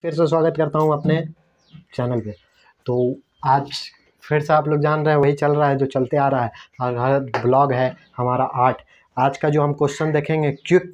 फिर से स्वागत करता हूँ अपने चैनल पे। तो आज फिर से आप लोग जान रहे हैं वही चल रहा है जो चलते आ रहा है। और हर ब्लॉग है हमारा 8। आज का जो हम क्वेश्चन देखेंगे क्विक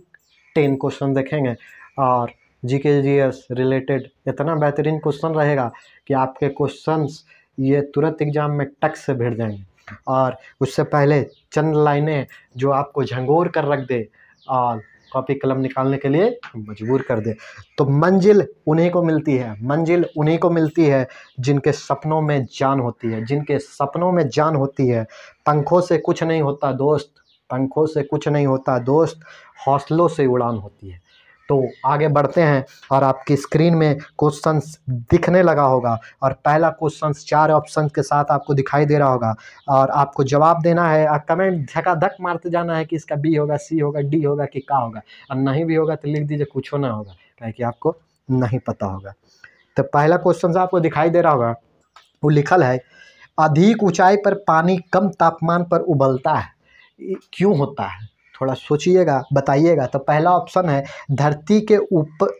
10 क्वेश्चन देखेंगे और जीके जीएस रिलेटेड इतना बेहतरीन क्वेश्चन रहेगा कि आपके क्वेश्चंस ये तुरंत एग्जाम में टक से भिड़ जाएंगे। और उससे पहले चंद लाइनें जो आपको झंगोर कर रख दे और कॉपी कलम निकालने के लिए मजबूर कर दे। तो मंजिल उन्हीं को मिलती है, मंजिल उन्हीं को मिलती है जिनके सपनों में जान होती है, जिनके सपनों में जान होती है। पंखों से कुछ नहीं होता दोस्त, पंखों से कुछ नहीं होता दोस्त, हौसलों से उड़ान होती है। तो आगे बढ़ते हैं और आपकी स्क्रीन में क्वेश्चंस दिखने लगा होगा और पहला क्वेश्चंस 4 ऑप्शन के साथ आपको दिखाई दे रहा होगा और आपको जवाब देना है। कमेंट धकाधक मारते जाना है कि इसका बी होगा, सी होगा, डी होगा कि का होगा। और नहीं भी होगा तो लिख दीजिए कुछ ना होगा, क्या कि आपको नहीं पता होगा। तो पहला क्वेश्चन आपको दिखाई दे रहा होगा, वो लिखल है अधिक ऊंचाई पर पानी कम तापमान पर उबलता है, क्यों होता है? थोड़ा सोचिएगा, बताइएगा। तो पहला ऑप्शन है धरती के ऊपर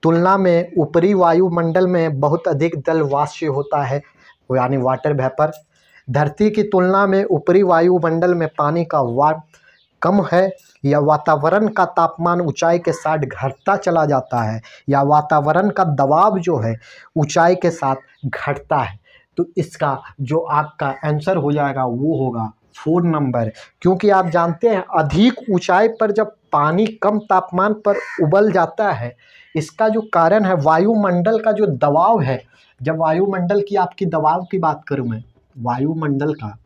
तुलना में ऊपरी वायुमंडल में बहुत अधिक जल वाष्प होता है, यानी वाटर वेपर। धरती की तुलना में ऊपरी वायुमंडल में पानी का वाष्प कम है, या वातावरण का तापमान ऊंचाई के साथ घटता चला जाता है, या वातावरण का दबाव जो है ऊंचाई के साथ घटता है। तो इसका जो आपका आंसर हो जाएगा वो होगा 4 नंबर। क्योंकि आप जानते हैं अधिक ऊंचाई पर जब पानी कम तापमान पर उबल जाता है, इसका जो कारण है वायुमंडल का जो दबाव है। जब वायुमंडल की आपकी दबाव की बात करूं मैं, वायुमंडल का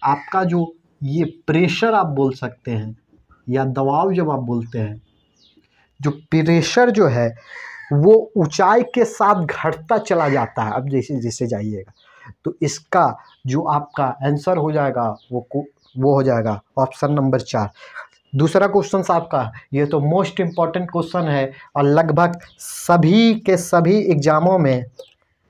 आपका जो ये प्रेशर आप बोल सकते हैं या दबाव जब आप बोलते हैं, जो प्रेशर जो है वो ऊंचाई के साथ घटता चला जाता है। अब जैसे जैसे जाइएगा तो इसका जो आपका आंसर हो जाएगा वो हो जाएगा ऑप्शन नंबर 4। दूसरा क्वेश्चन आपका, ये तो मोस्ट इम्पॉर्टेंट क्वेश्चन है और लगभग सभी के सभी एग्जामों में,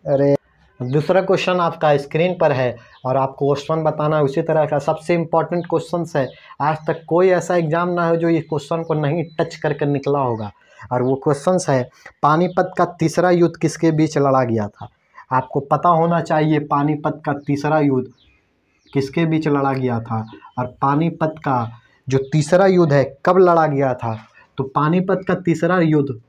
अरे दूसरा क्वेश्चन आपका स्क्रीन पर है और आपको क्वेश्चन बताना है उसी तरह का। सबसे इम्पोर्टेंट क्वेश्चन है, आज तक कोई ऐसा एग्जाम ना हो जो ये क्वेश्चन को नहीं टच करके निकला होगा। और वो क्वेश्चन है पानीपत का तीसरा युद्ध किसके बीच लड़ा गया था? आपको पता होना चाहिए पानीपत का तीसरा युद्ध किसके बीच लड़ा गया था और पानीपत का जो तीसरा युद्ध है कब लड़ा गया था। तो पानीपत का तीसरा युद्ध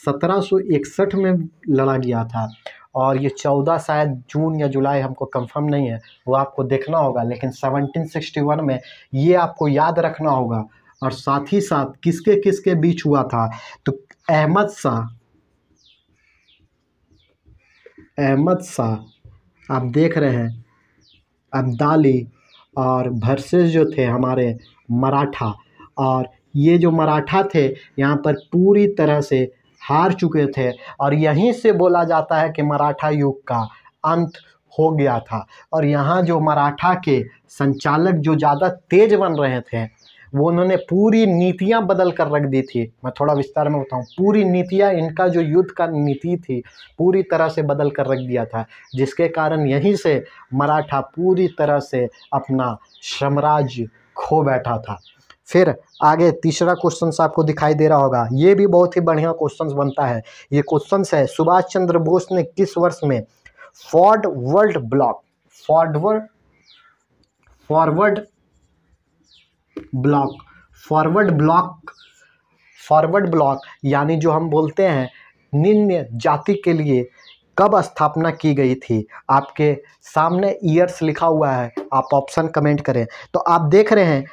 1761 में लड़ा गया था और ये 14 शायद जून या जुलाई, हमको कंफर्म नहीं है, वो आपको देखना होगा। लेकिन 1761 में ये आपको याद रखना होगा। और साथ ही साथ किसके किसके बीच हुआ था? तो अहमद शाह आप देख रहे हैं, अब्दाली और वर्सेस जो थे हमारे मराठा। और ये जो मराठा थे यहाँ पर पूरी तरह से हार चुके थे और यहीं से बोला जाता है कि मराठा युग का अंत हो गया था। और यहाँ जो मराठा के संचालक जो ज़्यादा तेज बन रहे थे, वो उन्होंने पूरी नीतियाँ बदल कर रख दी थी। मैं थोड़ा विस्तार में बताऊँ, पूरी नीतियाँ, इनका जो युद्ध का नीति थी पूरी तरह से बदल कर रख दिया था, जिसके कारण यहीं से मराठा पूरी तरह से अपना साम्राज्य खो बैठा था। फिर आगे तीसरा क्वेश्चन आपको दिखाई दे रहा होगा, ये भी बहुत ही बढ़िया क्वेश्चन बनता है। ये क्वेश्चन है सुभाष चंद्र बोस ने किस वर्ष में फॉरवर्ड ब्लॉक यानी जो हम बोलते हैं निम्न जाति के लिए कब स्थापना की गई थी? आपके सामने ईयर्स लिखा हुआ है, आप ऑप्शन कमेंट करें। तो आप देख रहे हैं,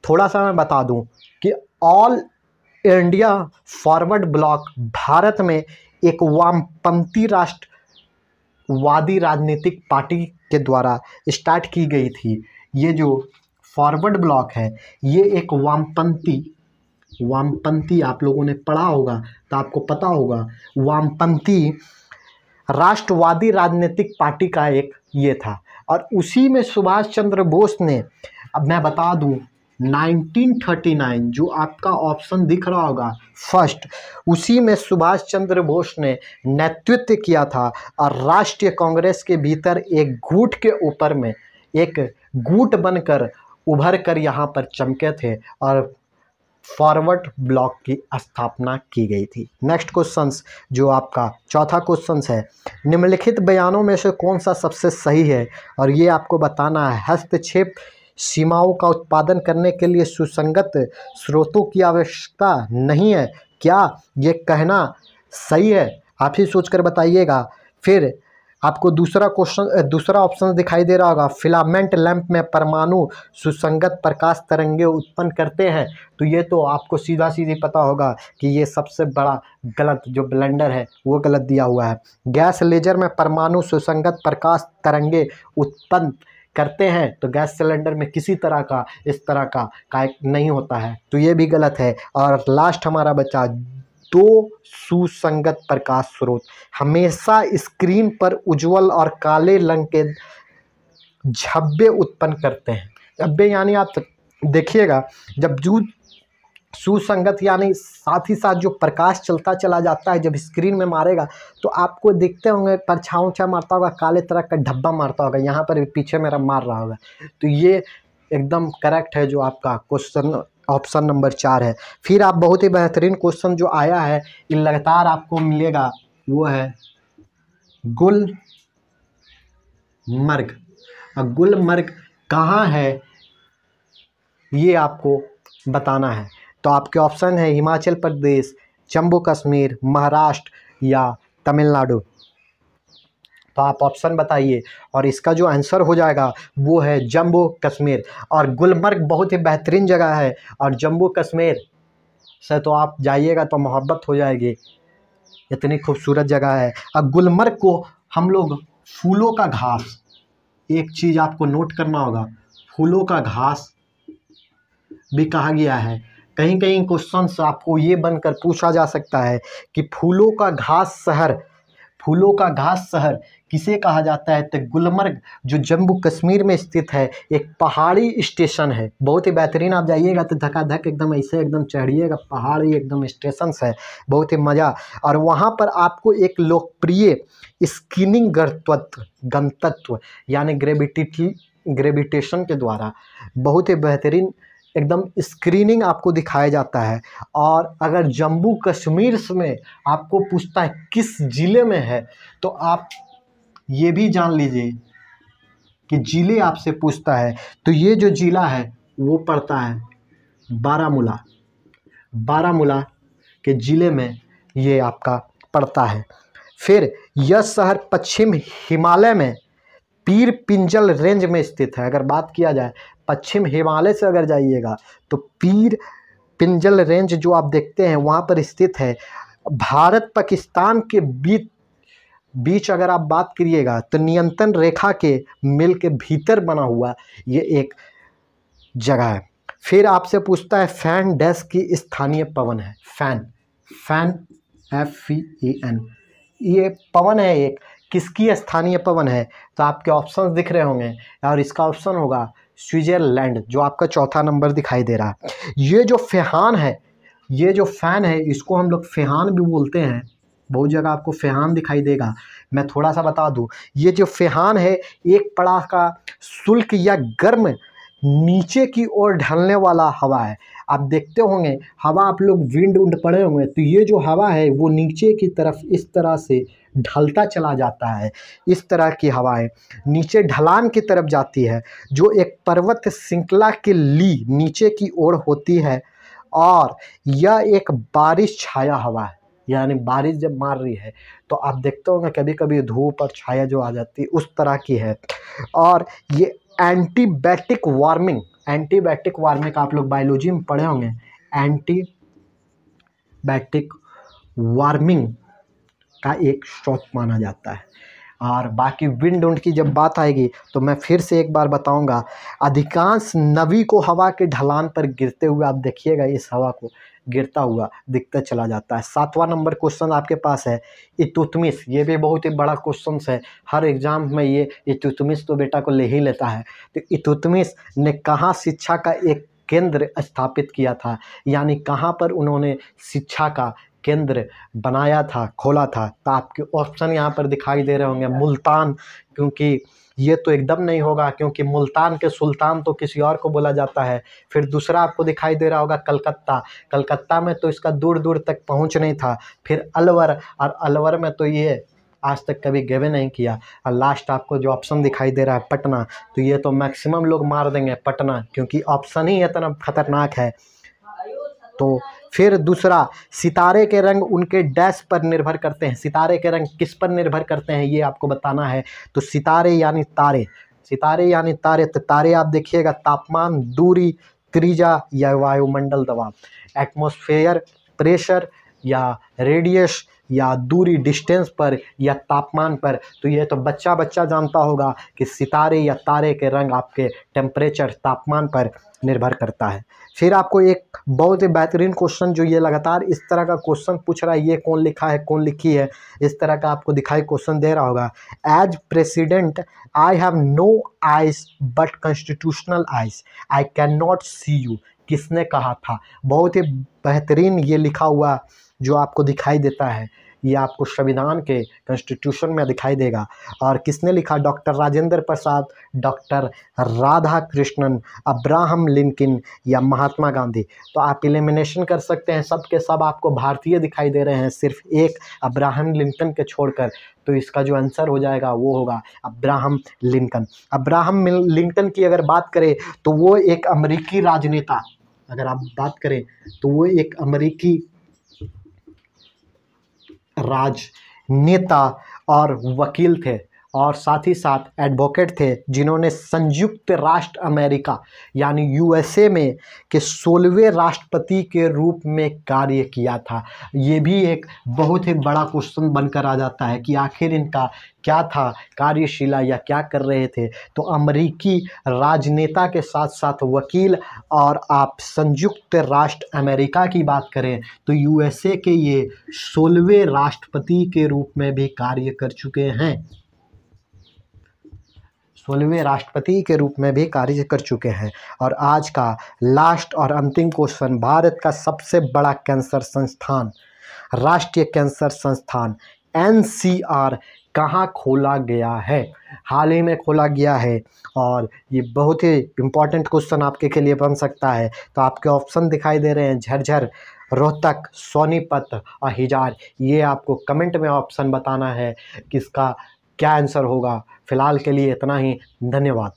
थोड़ा सा मैं बता दूं कि all India forward block Bharat में एक वामपंथी राष्ट्रवादी राजनीतिक पार्टी के द्वारा स्टार्ट की गई थी। ये जो फॉरवर्ड ब्लॉक है ये एक वामपंथी आप लोगों ने पढ़ा होगा तो आपको पता होगा, वामपंथी राष्ट्रवादी राजनीतिक पार्टी का एक ये था। और उसी में सुभाष चंद्र बोस ने, अब मैं बता दूं, 1939 जो आपका ऑप्शन दिख रहा होगा फर्स्ट, उसी में सुभाष चंद्र बोस ने नेतृत्व किया था। और राष्ट्रीय कांग्रेस के भीतर एक गुट के ऊपर में एक गुट बनकर उभर कर यहाँ पर चमके थे। और फॉरवर्ड ब्लॉक की स्थापना की गई थी। नेक्स्ट क्वेश्चन जो आपका चौथा क्वेश्चन है, निम्नलिखित बयानों में से कौन सा सबसे सही है, और ये आपको बताना है। हस्तक्षेप सीमाओं का उत्पादन करने के लिए सुसंगत स्रोतों की आवश्यकता नहीं है, क्या ये कहना सही है? आप ही सोचकर बताइएगा। फिर आपको दूसरा ऑप्शन दिखाई दे रहा होगा, फिलामेंट लैंप में परमाणु सुसंगत प्रकाश तरंगे उत्पन्न करते हैं। तो ये तो आपको सीधा सीधी पता होगा कि ये सबसे बड़ा गलत जो ब्लेंडर है वो गलत दिया हुआ है। गैस लेजर में परमाणु सुसंगत प्रकाश तरंगे उत्पन्न करते हैं, तो गैस सिलेंडर में किसी तरह का इस तरह का काय नहीं होता है, तो ये भी गलत है। और लास्ट हमारा बचा दो सुसंगत प्रकाश स्रोत हमेशा स्क्रीन पर उज्जवल और काले रंग के झब्बे उत्पन्न करते हैं। झब्बे यानी आप देखिएगा, जब जो सुसंगत यानी साथ ही साथ जो प्रकाश चलता चला जाता है, जब स्क्रीन में मारेगा तो आपको दिखते होंगे परछाई मारता होगा, काले तरह का धब्बा मारता होगा, यहाँ पर पीछे मेरा मार रहा होगा। तो ये एकदम करेक्ट है जो आपका क्वेश्चन ऑप्शन नंबर 4 है। फिर आप बहुत ही बेहतरीन क्वेश्चन जो आया है, ये लगातार आपको मिलेगा, वो है गुलमर्ग। गुलमर्ग कहाँ है ये आपको बताना है। तो आपके ऑप्शन है हिमाचल प्रदेश, जम्मू कश्मीर, महाराष्ट्र या तमिलनाडु। तो आप ऑप्शन बताइए, और इसका जो आंसर हो जाएगा वो है जम्मू कश्मीर। और गुलमर्ग बहुत ही बेहतरीन जगह है, और जम्मू कश्मीर से तो आप जाइएगा तो मोहब्बत हो जाएगी, इतनी खूबसूरत जगह है। अब गुलमर्ग को हम लोग फूलों का घास, एक चीज़ आपको नोट करना होगा, फूलों का घास भी कहा गया है। कहीं कहीं क्वेश्चंस आपको ये बनकर पूछा जा सकता है कि फूलों का घास शहर किसे कहा जाता है। तो गुलमर्ग जो जम्मू कश्मीर में स्थित है, एक पहाड़ी स्टेशन है, बहुत ही बेहतरीन। आप जाइएगा तो धकाधक एकदम ऐसे एकदम चढ़िएगा, पहाड़ी एकदम स्टेशन है, बहुत ही मज़ा। और वहाँ पर आपको एक लोकप्रिय स्कीनिंग गंतत्व यानी ग्रेविटेशन के द्वारा बहुत ही बेहतरीन एकदम स्क्रीनिंग आपको दिखाया जाता है। और अगर जम्मू कश्मीर में आपको पूछता है किस ज़िले में है, तो आप ये भी जान लीजिए कि ज़िले आपसे पूछता है, तो ये जो ज़िला है वो पड़ता है बारामूला के ज़िले में ये आपका पड़ता है। फिर यह शहर पश्चिम हिमालय में पीर पिंजल रेंज में स्थित है। अगर बात किया जाए पश्चिम हिमालय से अगर जाइएगा तो पीर पिंजल रेंज जो आप देखते हैं वहाँ पर स्थित है। भारत पाकिस्तान के बीच अगर आप बात करिएगा तो नियंत्रण रेखा के मिल के भीतर बना हुआ ये एक जगह है। फिर आपसे पूछता है फैन डैश की स्थानीय पवन है। फैन FEN ये पवन है, एक किसकी स्थानीय पवन है। तो आपके ऑप्शंस दिख रहे होंगे, और इसका ऑप्शन होगा स्विट्जरलैंड, जो आपका चौथा नंबर दिखाई दे रहा है। ये जो फैन है, इसको हम लोग फेहान भी बोलते हैं, बहुत जगह आपको फेहान दिखाई देगा। मैं थोड़ा सा बता दूं, ये जो फेहान है एक पड़ाव का शुष्क या गर्म नीचे की ओर ढलने वाला हवा है। आप देखते होंगे हवा, आप लोग विंड पढ़े होंगे, तो ये जो हवा है वो नीचे की तरफ इस तरह से ढलता चला जाता है। इस तरह की हवाएं नीचे ढलान की तरफ जाती है, जो एक पर्वत श्रृंखला के नीचे की ओर होती है, और यह एक बारिश छाया हवा है, यानी बारिश जब मार रही है तो आप देखते होंगे कभी कभी धूप और छाया जो आ जाती है उस तरह की है। और ये एंटीबायोटिक वार्मिंग आप लोग बायोलॉजी में पढ़े होंगे, एंटीबायोटिक वार्मिंग का एक स्रोत माना जाता है। और बाकी विंड की जब बात आएगी तो मैं फिर से एक बार बताऊंगा, अधिकांश नमी को हवा के ढलान पर गिरते हुए आप देखिएगा, इस हवा को गिरता हुआ दिखता चला जाता है। 7वां नंबर क्वेश्चन आपके पास है इल्तुतमिश। ये भी बहुत ही बड़ा क्वेश्चन है, हर एग्जाम में ये इल्तुतमिश तो बेटा को ले ही लेता है। तो इल्तुतमिश ने कहाँ शिक्षा का एक केंद्र स्थापित किया था, यानी कहाँ पर उन्होंने शिक्षा का केंद्र बनाया था, खोला था। तो आपके ऑप्शन यहाँ पर दिखाई दे रहे होंगे मुल्तान, क्योंकि ये तो एकदम नहीं होगा, क्योंकि मुल्तान के सुल्तान तो किसी और को बोला जाता है। फिर दूसरा आपको दिखाई दे रहा होगा कलकत्ता, कलकत्ता में तो इसका दूर दूर तक पहुंच नहीं था। फिर अलवर, और अलवर में तो ये आज तक कभी गए नहीं किया। और लास्ट आपको जो ऑप्शन दिखाई दे रहा है पटना, तो ये तो मैक्सिमम लोग मार देंगे पटना, क्योंकि ऑप्शन ही इतना खतरनाक है। तो फिर दूसरा, सितारे के रंग उनके डैश पर निर्भर करते हैं। सितारे के रंग किस पर निर्भर करते हैं, ये आपको बताना है। तो सितारे यानी तारे, सितारे यानी तारे, तो तारे आप देखिएगा तापमान, दूरी, त्रिज्या या वायुमंडल दबाव, एटमॉस्फेयर प्रेशर या रेडियस या दूरी डिस्टेंस पर या तापमान पर। तो ये तो बच्चा बच्चा जानता होगा कि सितारे या तारे के रंग आपके टेम्परेचर, तापमान पर निर्भर करता है। फिर आपको एक बहुत ही बेहतरीन क्वेश्चन, जो ये लगातार इस तरह का क्वेश्चन पूछ रहा है, ये कौन लिखा है, कौन लिखी है, इस तरह का आपको दिखाई क्वेश्चन दे रहा होगा। As president I have no eyes but constitutional eyes, I can not see you, किसने कहा था। बहुत ही बेहतरीन ये लिखा हुआ जो आपको दिखाई देता है, ये आपको संविधान के कॉन्स्टिट्यूशन में दिखाई देगा। और किसने लिखा, doctor Rajendra Prasad, doctor Radha Krishnan, Abraham Lincoln या महात्मा गांधी। तो आप एलिमिनेशन कर सकते हैं, सब के सब आपको भारतीय दिखाई दे रहे हैं, सिर्फ एक अब्राहम लिंकन के छोड़कर। तो इसका जो आंसर हो जाएगा वो होगा अब्राहम लिंकन। अब्राहम लिंकन की अगर बात करें तो वो एक अमेरिकी राजनेता, अगर आप बात करें तो वो एक अमेरिकी राजनेता और वकील थे, और साथ ही साथ एडवोकेट थे, जिन्होंने संयुक्त राष्ट्र अमेरिका यानी यूएसए में के 16वें राष्ट्रपति के रूप में कार्य किया था। ये भी एक बहुत ही बड़ा क्वेश्चन बनकर आ जाता है कि आखिर इनका क्या था कार्यशिला, या क्या कर रहे थे। तो अमेरिकी राजनेता के साथ साथ वकील, और आप संयुक्त राष्ट्र अमेरिका की बात करें तो यूएसए के ये 16वें राष्ट्रपति के रूप में भी कार्य कर चुके हैं, 16वें राष्ट्रपति के रूप में भी कार्य कर चुके हैं। और आज का लास्ट और अंतिम क्वेश्चन, भारत का सबसे बड़ा कैंसर संस्थान, राष्ट्रीय कैंसर संस्थान एनसीआर कहाँ खोला गया है। हाल ही में खोला गया है, और ये बहुत ही इम्पोर्टेंट क्वेश्चन आपके के लिए बन सकता है। तो आपके ऑप्शन दिखाई दे रहे हैं, झज्जर, रोहतक, सोनीपत और हिसार। ये आपको कमेंट में ऑप्शन बताना है किसका क्या आंसर होगा। फिलहाल के लिए इतना ही, धन्यवाद।